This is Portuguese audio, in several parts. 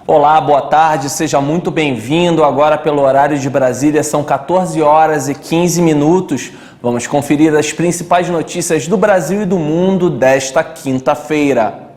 Olá, boa tarde, seja muito bem-vindo. Agora pelo horário de Brasília são 14 horas e 15 minutos. Vamos conferir as principais notícias do Brasil e do mundo desta quinta-feira.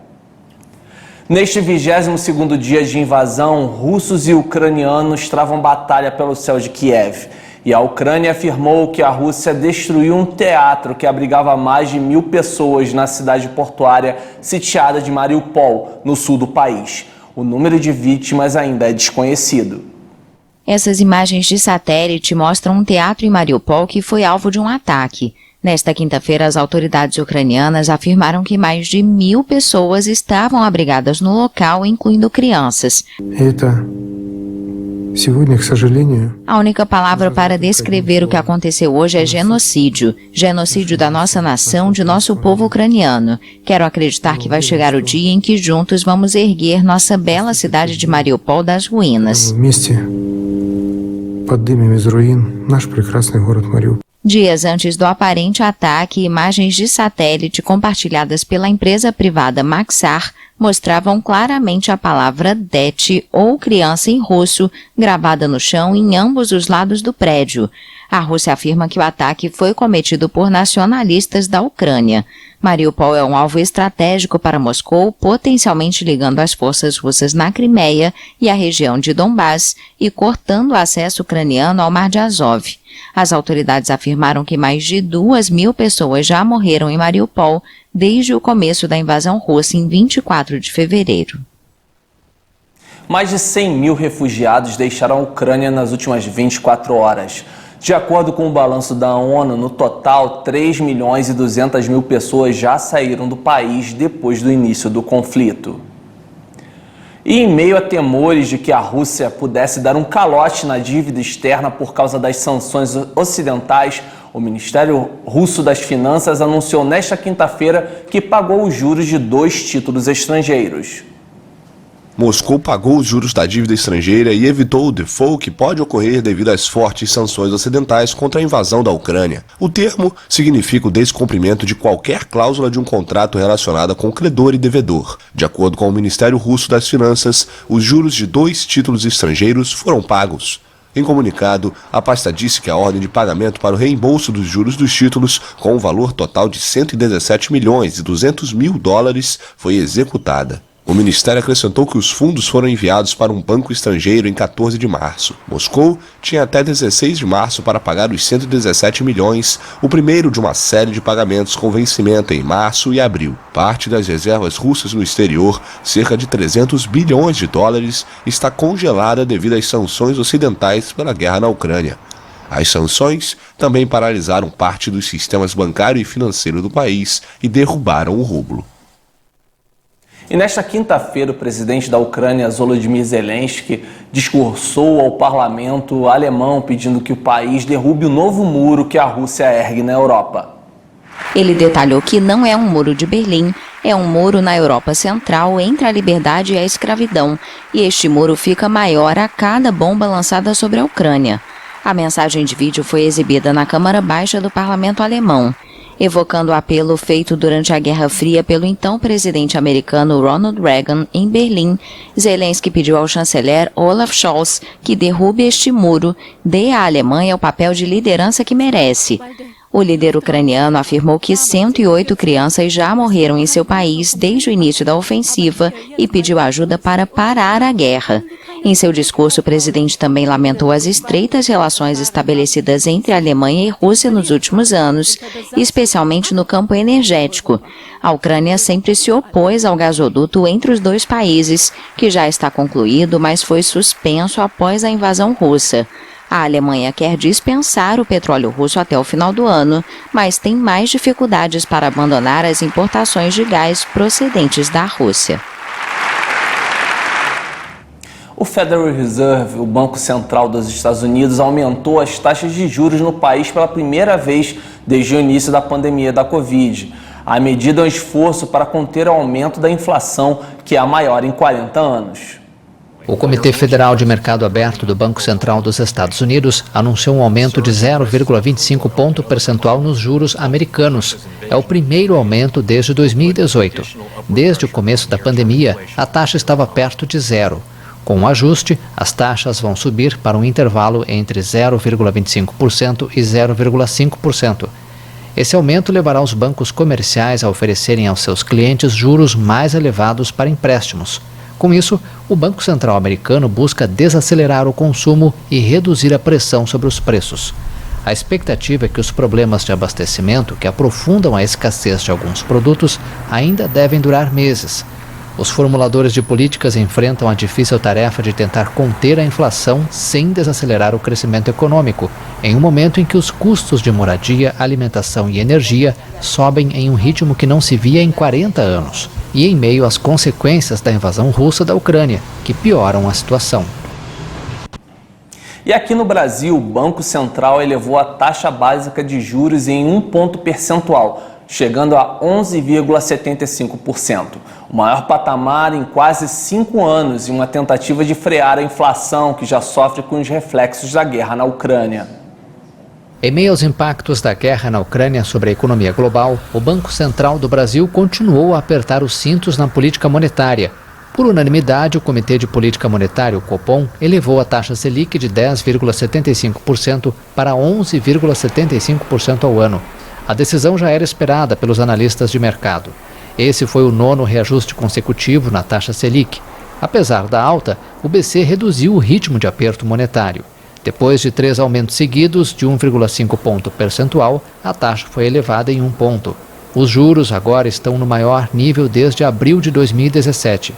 Neste 22º dia de invasão, russos e ucranianos travam batalha pelo céu de Kiev. E a Ucrânia afirmou que a Rússia destruiu um teatro que abrigava mais de 1.000 pessoas na cidade portuária sitiada de Mariupol, no sul do país. O número de vítimas ainda é desconhecido. Essas imagens de satélite mostram um teatro em Mariupol que foi alvo de um ataque. Nesta quinta-feira, as autoridades ucranianas afirmaram que mais de 1.000 pessoas estavam abrigadas no local, incluindo crianças. A única palavra para descrever o que aconteceu hoje é genocídio. Genocídio da nossa nação, de nosso povo ucraniano. Quero acreditar que vai chegar o dia em que juntos vamos erguer nossa bela cidade de Mariupol das ruínas. Dias antes do aparente ataque, imagens de satélite compartilhadas pela empresa privada Maxar mostravam claramente a palavra Det ou criança em russo gravada no chão em ambos os lados do prédio. A Rússia afirma que o ataque foi cometido por nacionalistas da Ucrânia. Mariupol é um alvo estratégico para Moscou, potencialmente ligando as forças russas na Crimeia e a região de Donbás e cortando o acesso ucraniano ao Mar de Azov. As autoridades afirmaram que mais de 2.000 pessoas já morreram em Mariupol desde o começo da invasão russa em 24 de fevereiro. Mais de 100.000 refugiados deixaram a Ucrânia nas últimas 24 horas. De acordo com o balanço da ONU, no total, 3.200.000 pessoas já saíram do país depois do início do conflito. E em meio a temores de que a Rússia pudesse dar um calote na dívida externa por causa das sanções ocidentais, o Ministério Russo das Finanças anunciou nesta quinta-feira que pagou os juros de 2 títulos estrangeiros. Moscou pagou os juros da dívida estrangeira e evitou o default que pode ocorrer devido às fortes sanções ocidentais contra a invasão da Ucrânia. O termo significa o descumprimento de qualquer cláusula de um contrato relacionada com credor e devedor. De acordo com o Ministério Russo das Finanças, os juros de 2 títulos estrangeiros foram pagos. Em comunicado, a pasta disse que a ordem de pagamento para o reembolso dos juros dos títulos, com um valor total de 117 milhões e 200 mil dólares, foi executada. O Ministério acrescentou que os fundos foram enviados para um banco estrangeiro em 14 de março. Moscou tinha até 16 de março para pagar os 117 milhões, o primeiro de uma série de pagamentos com vencimento em março e abril. Parte das reservas russas no exterior, cerca de 300 bilhões de dólares, está congelada devido às sanções ocidentais pela guerra na Ucrânia. As sanções também paralisaram parte dos sistemas bancário e financeiro do país e derrubaram o rublo. E nesta quinta-feira, o presidente da Ucrânia, Volodymyr Zelensky, discursou ao parlamento alemão pedindo que o país derrube o novo muro que a Rússia ergue na Europa. Ele detalhou que não é um muro de Berlim, é um muro na Europa Central entre a liberdade e a escravidão, e este muro fica maior a cada bomba lançada sobre a Ucrânia. A mensagem de vídeo foi exibida na Câmara Baixa do parlamento alemão. Evocando o apelo feito durante a Guerra Fria pelo então presidente americano Ronald Reagan em Berlim, Zelensky pediu ao chanceler Olaf Scholz que derrube este muro, dê à Alemanha o papel de liderança que merece. O líder ucraniano afirmou que 108 crianças já morreram em seu país desde o início da ofensiva e pediu ajuda para parar a guerra. Em seu discurso, o presidente também lamentou as estreitas relações estabelecidas entre a Alemanha e Rússia nos últimos anos, especialmente no campo energético. A Ucrânia sempre se opôs ao gasoduto entre os dois países, que já está concluído, mas foi suspenso após a invasão russa. A Alemanha quer dispensar o petróleo russo até o final do ano, mas tem mais dificuldades para abandonar as importações de gás procedentes da Rússia. O Federal Reserve, o Banco Central dos Estados Unidos, aumentou as taxas de juros no país pela primeira vez desde o início da pandemia da Covid. A medida é um esforço para conter o aumento da inflação, que é a maior em 40 anos. O Comitê Federal de Mercado Aberto do Banco Central dos Estados Unidos anunciou um aumento de 0,25 ponto percentual nos juros americanos. É o primeiro aumento desde 2018. Desde o começo da pandemia, a taxa estava perto de zero. Com o ajuste, as taxas vão subir para um intervalo entre 0,25% e 0,5%. Esse aumento levará os bancos comerciais a oferecerem aos seus clientes juros mais elevados para empréstimos. Com isso, o Banco Central americano busca desacelerar o consumo e reduzir a pressão sobre os preços. A expectativa é que os problemas de abastecimento, que aprofundam a escassez de alguns produtos, ainda devem durar meses. Os formuladores de políticas enfrentam a difícil tarefa de tentar conter a inflação sem desacelerar o crescimento econômico, em um momento em que os custos de moradia, alimentação e energia sobem em um ritmo que não se via em 40 anos, e em meio às consequências da invasão russa da Ucrânia, que pioram a situação. E aqui no Brasil, o Banco Central elevou a taxa básica de juros em 1 ponto percentual, chegando a 11,75%. O maior patamar em quase 5 anos, em uma tentativa de frear a inflação que já sofre com os reflexos da guerra na Ucrânia. Em meio aos impactos da guerra na Ucrânia sobre a economia global, o Banco Central do Brasil continuou a apertar os cintos na política monetária. Por unanimidade, o Comitê de Política Monetária, o Copom, elevou a taxa Selic de 10,75% para 11,75% ao ano. A decisão já era esperada pelos analistas de mercado. Esse foi o 9º reajuste consecutivo na taxa Selic. Apesar da alta, o BC reduziu o ritmo de aperto monetário. Depois de 3 aumentos seguidos de 1,5 ponto percentual, a taxa foi elevada em 1 ponto. Os juros agora estão no maior nível desde abril de 2017.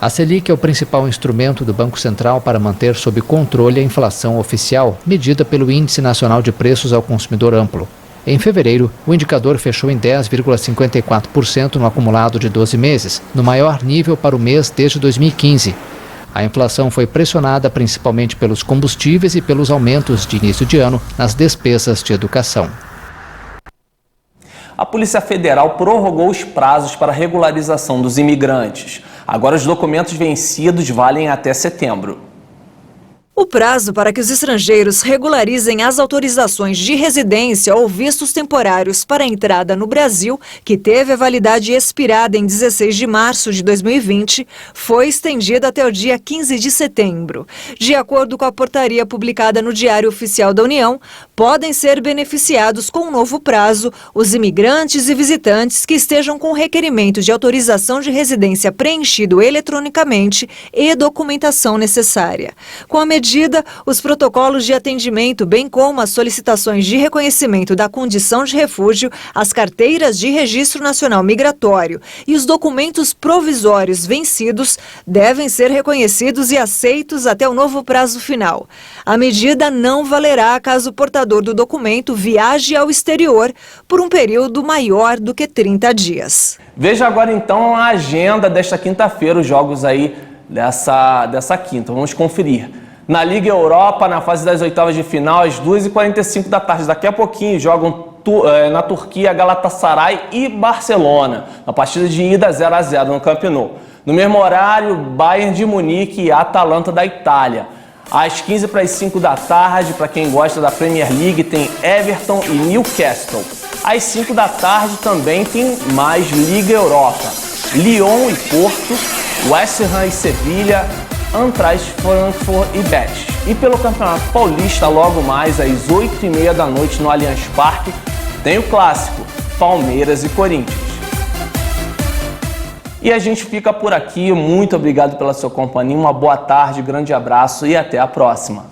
A Selic é o principal instrumento do Banco Central para manter sob controle a inflação oficial, medida pelo Índice Nacional de Preços ao Consumidor Amplo. Em fevereiro, o indicador fechou em 10,54% no acumulado de 12 meses, no maior nível para o mês desde 2015. A inflação foi pressionada principalmente pelos combustíveis e pelos aumentos de início de ano nas despesas de educação. A Polícia Federal prorrogou os prazos para a regularização dos imigrantes. Agora os documentos vencidos valem até setembro. O prazo para que os estrangeiros regularizem as autorizações de residência ou vistos temporários para a entrada no Brasil, que teve a validade expirada em 16 de março de 2020, foi estendido até o dia 15 de setembro. De acordo com a portaria publicada no Diário Oficial da União, podem ser beneficiados com um novo prazo os imigrantes e visitantes que estejam com requerimento de autorização de residência preenchido eletronicamente e documentação necessária. Com a medida, os protocolos de atendimento, bem como as solicitações de reconhecimento da condição de refúgio, as carteiras de registro nacional migratório e os documentos provisórios vencidos devem ser reconhecidos e aceitos até o novo prazo final. A medida não valerá caso o portador do documento viaje ao exterior por um período maior do que 30 dias. Veja agora então a agenda desta quinta-feira, os jogos aí dessa quinta. Vamos conferir. Na Liga Europa, na fase das oitavas de final, às 2h45 da tarde. Daqui a pouquinho jogam na Turquia Galatasaray e Barcelona, na partida de ida 0-0 no Camp Nou. No mesmo horário, Bayern de Munique e Atalanta da Itália. Às 15h05 da tarde, para quem gosta da Premier League, tem Everton e Newcastle. Às 5 da tarde também tem mais Liga Europa. Lyon e Porto, West Ham e Sevilha, Eintracht Frankfurt e Betis. E pelo Campeonato Paulista, logo mais às 8h30 da noite no Allianz Parque, tem o clássico, Palmeiras e Corinthians. E a gente fica por aqui, muito obrigado pela sua companhia, uma boa tarde, grande abraço e até a próxima.